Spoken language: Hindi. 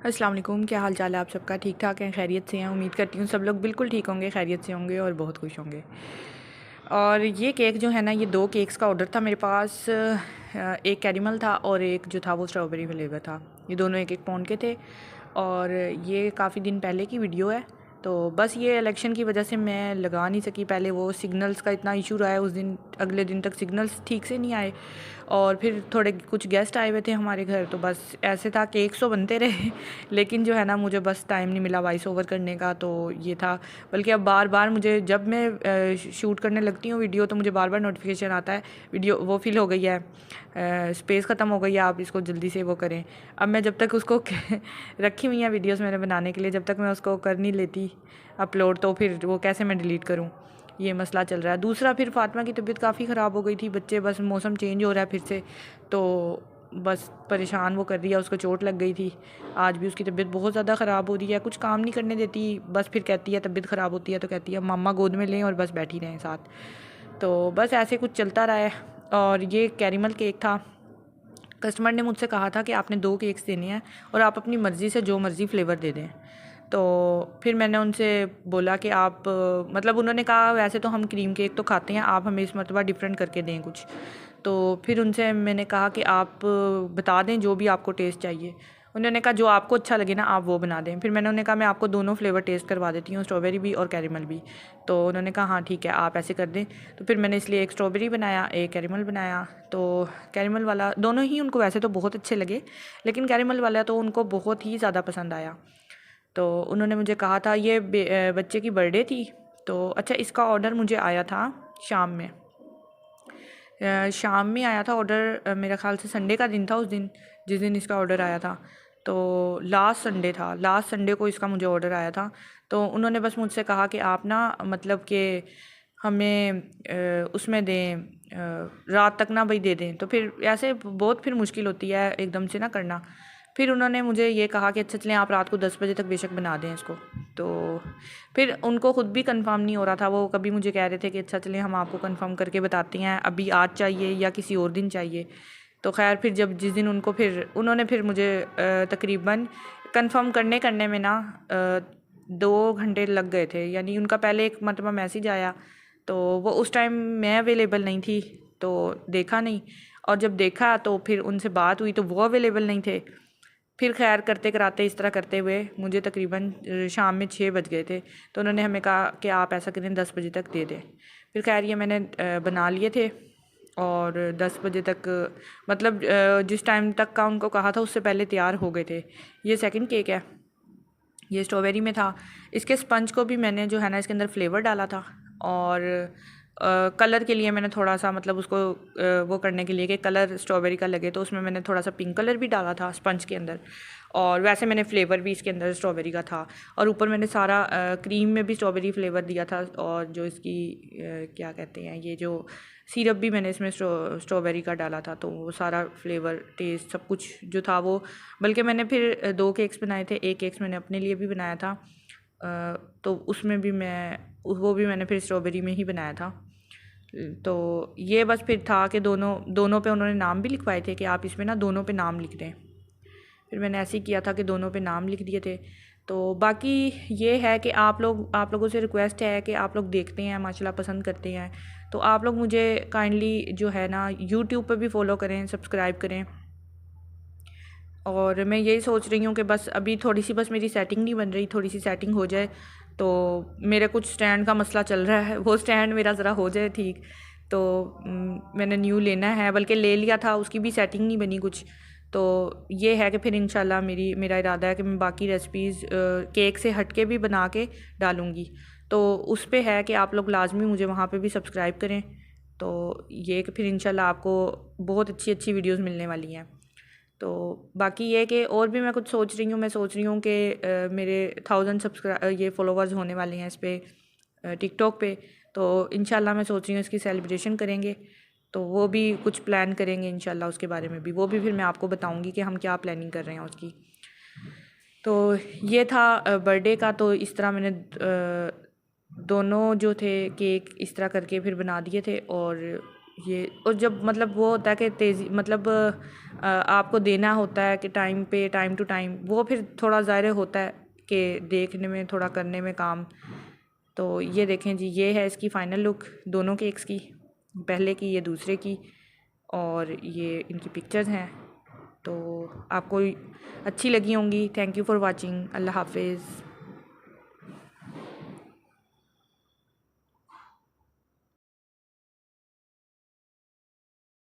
अस्सलाम वालेकुम। क्या हाल चाल है आप सबका? ठीक ठाक हैं, खैरियत से हैं? उम्मीद करती हूँ सब लोग बिल्कुल ठीक होंगे, खैरियत से होंगे और बहुत खुश होंगे। और ये केक जो है ना, ये 2 केक्स का ऑर्डर था मेरे पास। एक कैरेमल था और एक जो था वो स्ट्रॉबेरी फ्लेवर था। ये दोनों 1-1 पाउंड के थे और ये काफ़ी दिन पहले की वीडियो है। तो बस ये इलेक्शन की वजह से मैं लगा नहीं सकी। पहले वो सिग्नल्स का इतना इशू रहा है, उस दिन अगले दिन तक सिग्नल्स ठीक से नहीं आए और फिर थोड़े कुछ गेस्ट आए हुए थे हमारे घर, तो बस ऐसे था कि 100 बनते रहे लेकिन जो है ना, मुझे बस टाइम नहीं मिला वॉइस ओवर करने का, तो ये था। बल्कि अब बार बार मुझे जब मैं शूट करने लगती हूँ वीडियो, तो मुझे बार बार नोटिफिकेशन आता है वीडियो वो फिल हो गई है, स्पेस ख़त्म हो गई है, आप इसको जल्दी से वो करें। अब मैं जब तक उसको रखी हुई हैं वीडियोस मैंने बनाने के लिए, जब तक मैं उसको कर नहीं लेती अपलोड, तो फिर वो कैसे मैं डिलीट करूँ, ये मसला चल रहा है। दूसरा, फिर फातिमा की तबीयत काफ़ी ख़राब हो गई थी। बच्चे बस मौसम चेंज हो रहा है फिर से, तो बस परेशान वो कर रही है। उसको चोट लग गई थी, आज भी उसकी तबीयत बहुत ज़्यादा ख़राब हो रही है, कुछ काम नहीं करने देती। बस फिर कहती है, तबीयत ख़राब होती है तो कहती है मम्मा गोद में लें और बस बैठी रहें साथ। तो बस ऐसे कुछ चलता रहा है। और ये कैरेमल केक था। कस्टमर ने मुझसे कहा था कि आपने 2 केक्स देने हैं और आप अपनी मर्ज़ी से जो मर्ज़ी फ्लेवर दे दें। तो फिर मैंने उनसे बोला कि आप मतलब उन्होंने कहा वैसे तो हम क्रीम केक तो खाते हैं, आप हमें इस मरतबा डिफरेंट करके दें कुछ। तो फिर उनसे मैंने कहा कि आप बता दें जो भी आपको टेस्ट चाहिए। उन्होंने कहा जो आपको अच्छा लगे ना आप वो बना दें। फिर मैंने उन्हें कहा मैं आपको दोनों फ्लेवर टेस्ट करवा देती हूँ, स्ट्रॉबेरी भी और कैरेमल भी। तो उन्होंने कहा हाँ ठीक है, आप ऐसे कर दें। तो फिर मैंने इसलिए एक स्ट्रॉबेरी बनाया, एक कैरेमल बनाया। तो कैरेमल वाला दोनों ही उनको वैसे तो बहुत अच्छे लगे, लेकिन कैरेमल वाला तो उनको बहुत ही ज़्यादा पसंद आया। तो उन्होंने मुझे कहा था, ये बच्चे की बर्थडे थी। तो अच्छा, इसका ऑर्डर मुझे आया था शाम में। शाम में आया था ऑर्डर, मेरा ख़्याल से संडे का दिन था उस दिन, जिस दिन इसका ऑर्डर आया था। तो लास्ट संडे था, लास्ट संडे को इसका मुझे ऑर्डर आया था। तो उन्होंने बस मुझसे कहा कि आप ना मतलब कि हमें उसमें दें, रात तक ना भाई दे दें। तो फिर ऐसे बहुत फिर मुश्किल होती है एकदम से ना करना। फिर उन्होंने मुझे ये कहा कि अच्छा चलें, आप रात को 10 बजे तक बेशक बना दें इसको। तो फिर उनको ख़ुद भी कंफर्म नहीं हो रहा था। वो कभी मुझे कह रहे थे कि अच्छा चलें हम आपको कंफर्म करके बताते हैं, अभी आज चाहिए या किसी और दिन चाहिए। तो खैर फिर जब जिस दिन उनको फिर उन्होंने फिर मुझे तकरीबन कंफर्म करने में ना 2 घंटे लग गए थे। यानी उनका पहले एक मतलब मैसेज आया, तो वो उस टाइम मैं अवेलेबल नहीं थी तो देखा नहीं, और जब देखा तो फिर उनसे बात हुई तो वो अवेलेबल नहीं थे। फिर खैर करते कराते इस तरह करते हुए मुझे तकरीबन शाम में 6 बज गए थे। तो उन्होंने हमें कहा कि आप ऐसा करें 10 बजे तक दे दें। फिर खैर ये मैंने बना लिए थे और 10 बजे तक मतलब जिस टाइम तक का उनको कहा था उससे पहले तैयार हो गए थे। ये सेकंड केक है, ये स्ट्रॉबेरी में था। इसके स्पंज को भी मैंने जो है ना इसके अंदर फ्लेवर डाला था, और कलर के लिए मैंने थोड़ा सा मतलब उसको वो करने के लिए कि कलर स्ट्रॉबेरी का लगे, तो उसमें मैंने थोड़ा सा पिंक कलर भी डाला था स्पंज के अंदर। और वैसे मैंने फ्लेवर भी इसके अंदर स्ट्रॉबेरी का था, और ऊपर मैंने सारा क्रीम में भी स्ट्रॉबेरी फ्लेवर दिया था। और जो इसकी क्या कहते हैं, ये जो सिरप भी मैंने इसमें स्ट्रॉबेरी का डाला था। तो वो सारा फ्लेवर टेस्ट सब कुछ जो था वो, बल्कि मैंने फिर 2 केक्स बनाए थे। एक केक्स मैंने अपने लिए भी बनाया था, तो उसमें भी वो भी मैंने फिर स्ट्रॉबेरी में ही बनाया था। तो ये बस फिर था कि दोनों दोनों पे उन्होंने नाम भी लिखवाए थे कि आप इसमें ना दोनों पे नाम लिख दें। फिर मैंने ऐसे ही किया था कि दोनों पे नाम लिख दिए थे। तो बाकी ये है कि आप लोगों से रिक्वेस्ट है कि आप लोग देखते हैं माशाल्लाह, पसंद करते हैं, तो आप लोग मुझे काइंडली जो है ना यूट्यूब पे भी फॉलो करें, सब्सक्राइब करें। और मैं यही सोच रही हूँ कि बस अभी थोड़ी सी बस मेरी सेटिंग नहीं बन रही, थोड़ी सी सेटिंग हो जाए। तो मेरे कुछ स्टैंड का मसला चल रहा है, वो स्टैंड मेरा ज़रा हो जाए ठीक। तो मैंने न्यू लेना है, बल्कि ले लिया था, उसकी भी सेटिंग नहीं बनी कुछ। तो ये है कि फिर इंशाल्लाह मेरा इरादा है कि मैं बाकी रेसिपीज़ केक से हट के भी बना के डालूँगी। तो उस पे है कि आप लोग लाजमी मुझे वहाँ पे भी सब्सक्राइब करें। तो ये कि फिर इंशाल्लाह आपको बहुत अच्छी अच्छी वीडियोज़ मिलने वाली हैं। तो बाकी ये कि और भी मैं कुछ सोच रही हूँ। मैं सोच रही हूँ कि मेरे 1000 ये फॉलोवर्स होने वाले हैं इस पे टिकटॉक पे। तो इंशाल्लाह मैं सोच रही हूँ इसकी सेलिब्रेशन करेंगे, तो वो भी कुछ प्लान करेंगे इंशाल्लाह। उसके बारे में भी वो भी फिर मैं आपको बताऊँगी कि हम क्या प्लानिंग कर रहे हैं उसकी। तो ये था बर्थडे का। तो इस तरह मैंने दोनों जो थे केक इस तरह करके फिर बना दिए थे। और ये और जब मतलब वो होता है कि तेज़ी मतलब आपको देना होता है कि टाइम पे टाइम टू टाइम, वो फिर थोड़ा ज़ाहिर होता है कि देखने में थोड़ा करने में काम। तो ये देखें जी, ये है इसकी फ़ाइनल लुक दोनों केक्स की, पहले की ये दूसरे की, और ये इनकी पिक्चर्स हैं। तो आपको अच्छी लगी होंगी। Thank you for watching. अल्लाह हाफिज़।